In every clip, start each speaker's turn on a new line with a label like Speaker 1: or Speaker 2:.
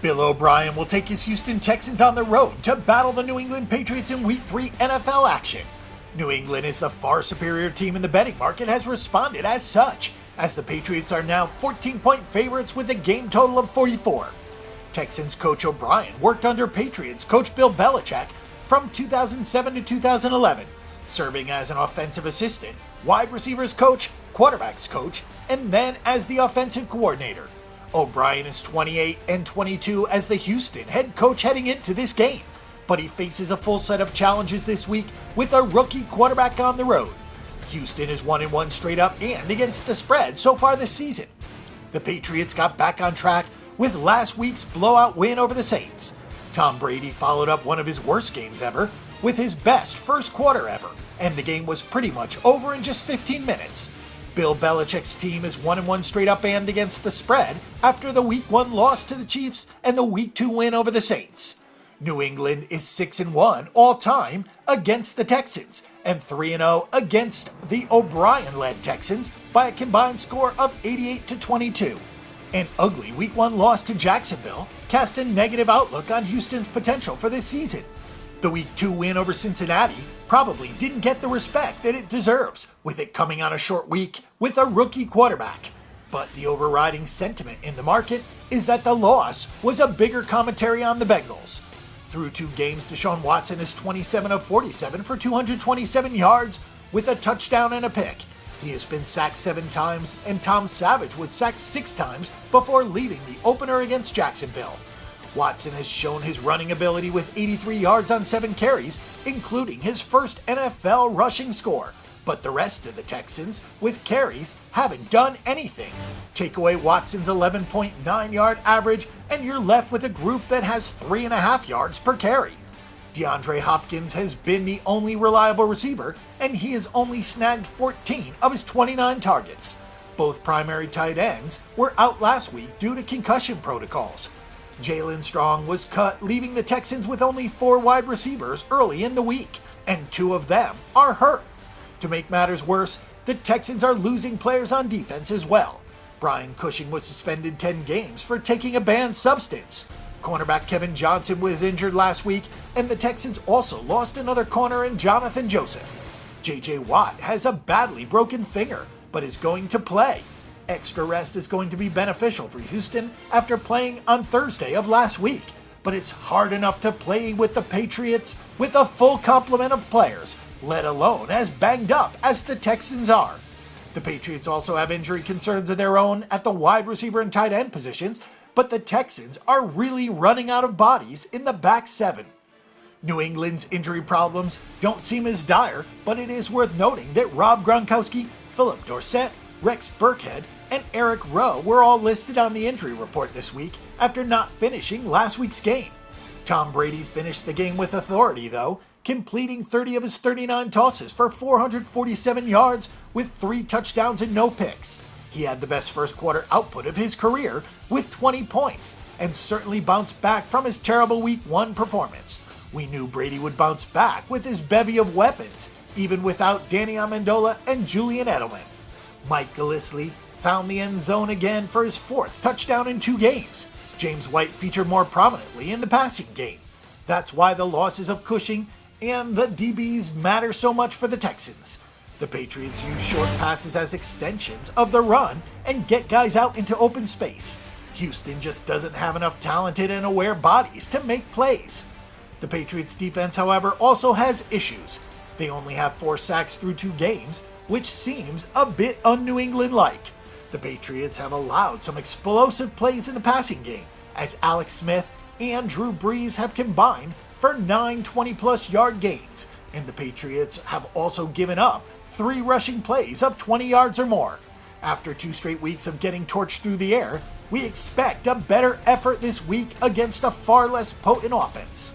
Speaker 1: Bill O'Brien will take his Houston Texans on the road to battle the New England Patriots in Week 3 NFL action. New England is the far superior team in the betting market, has responded as such, as the Patriots are now 14-point favorites with a game total of 44. Texans coach O'Brien worked under Patriots coach Bill Belichick from 2007 to 2011, serving as an offensive assistant, wide receivers coach, quarterbacks coach, and then as the offensive coordinator. O'Brien is 28-22 as the Houston head coach heading into this game, but he faces a full set of challenges this week with a rookie quarterback on the road. Houston is 1-1 straight up and against the spread so far this season. The Patriots got back on track with last week's blowout win over the Saints. Tom Brady followed up one of his worst games ever with his best first quarter ever, and the game was pretty much over in just 15 minutes. Bill Belichick's team is 1-1 straight up and against the spread after the Week 1 loss to the Chiefs and the Week 2 win over the Saints. New England is 6-1 all-time against the Texans and 3-0 against the O'Brien-led Texans by a combined score of 88-22. An ugly Week 1 loss to Jacksonville cast a negative outlook on Houston's potential for this season. The Week 2 win over Cincinnati probably didn't get the respect that it deserves, with it coming on a short week with a rookie quarterback. But the overriding sentiment in the market is that the loss was a bigger commentary on the Bengals. Through 2 games, Deshaun Watson is 27 of 47 for 227 yards with a touchdown and a pick. He has been sacked 7 times, and Tom Savage was sacked 6 times before leading the opener against Jacksonville. Watson has shown his running ability with 83 yards on 7 carries, including his first NFL rushing score. But the rest of the Texans, with carries, haven't done anything. Take away Watson's 11.9 yard average, and you're left with a group that has 3.5 yards per carry. DeAndre Hopkins has been the only reliable receiver, and he has only snagged 14 of his 29 targets. Both primary tight ends were out last week due to concussion protocols. Jalen Strong was cut, leaving the Texans with only 4 wide receivers early in the week, and 2 of them are hurt. To make matters worse, the Texans are losing players on defense as well. Brian Cushing was suspended 10 games for taking a banned substance. Cornerback Kevin Johnson was injured last week, and the Texans also lost another corner in Jonathan Joseph. J.J. Watt has a badly broken finger, but is going to play. Extra rest is going to be beneficial for Houston after playing on Thursday of last week, but it's hard enough to play with the Patriots with a full complement of players, let alone as banged up as the Texans are. The Patriots also have injury concerns of their own at the wide receiver and tight end positions, but the Texans are really running out of bodies in the back 7. New England's injury problems don't seem as dire, but it is worth noting that Rob Gronkowski, Philip Dorsett, Rex Burkhead, and Eric Rowe were all listed on the injury report this week after not finishing last week's game. Tom Brady finished the game with authority, though, completing 30 of his 39 tosses for 447 yards with 3 touchdowns and no picks. He had the best first quarter output of his career with 20 points and certainly bounced back from his terrible Week 1 performance. We knew Brady would bounce back with his bevy of weapons, even without Danny Amendola and Julian Edelman. Mike Gillislee found the end zone again for his 4th touchdown in 2 games. James White featured more prominently in the passing game. That's why the losses of Cushing and the DBs matter so much for the Texans. The Patriots use short passes as extensions of the run and get guys out into open space. Houston just doesn't have enough talented and aware bodies to make plays. The Patriots defense, however, also has issues. They only have 4 sacks through 2 games, which seems a bit un-New England-like. The Patriots have allowed some explosive plays in the passing game, as Alex Smith and Drew Brees have combined for 9 20-plus yard gains, and the Patriots have also given up 3 rushing plays of 20 yards or more. After 2 straight weeks of getting torched through the air, we expect a better effort this week against a far less potent offense.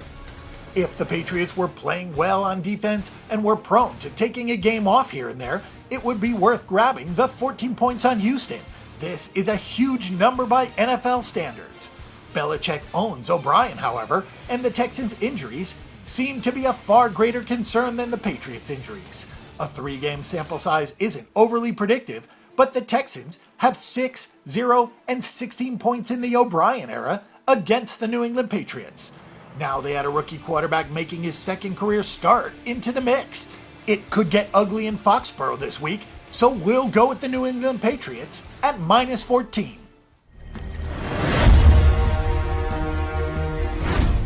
Speaker 1: If the Patriots were playing well on defense and were prone to taking a game off here and there, it would be worth grabbing the 14 points on Houston. This is a huge number by NFL standards. Belichick owns O'Brien, however, and the Texans' injuries seem to be a far greater concern than the Patriots' injuries. A 3-game sample size isn't overly predictive, but the Texans have 6, 0, and 16 points in the O'Brien era against the New England Patriots. Now they had a rookie quarterback making his second career start into the mix. It could get ugly in Foxborough this week, so we'll go with the New England Patriots at -14.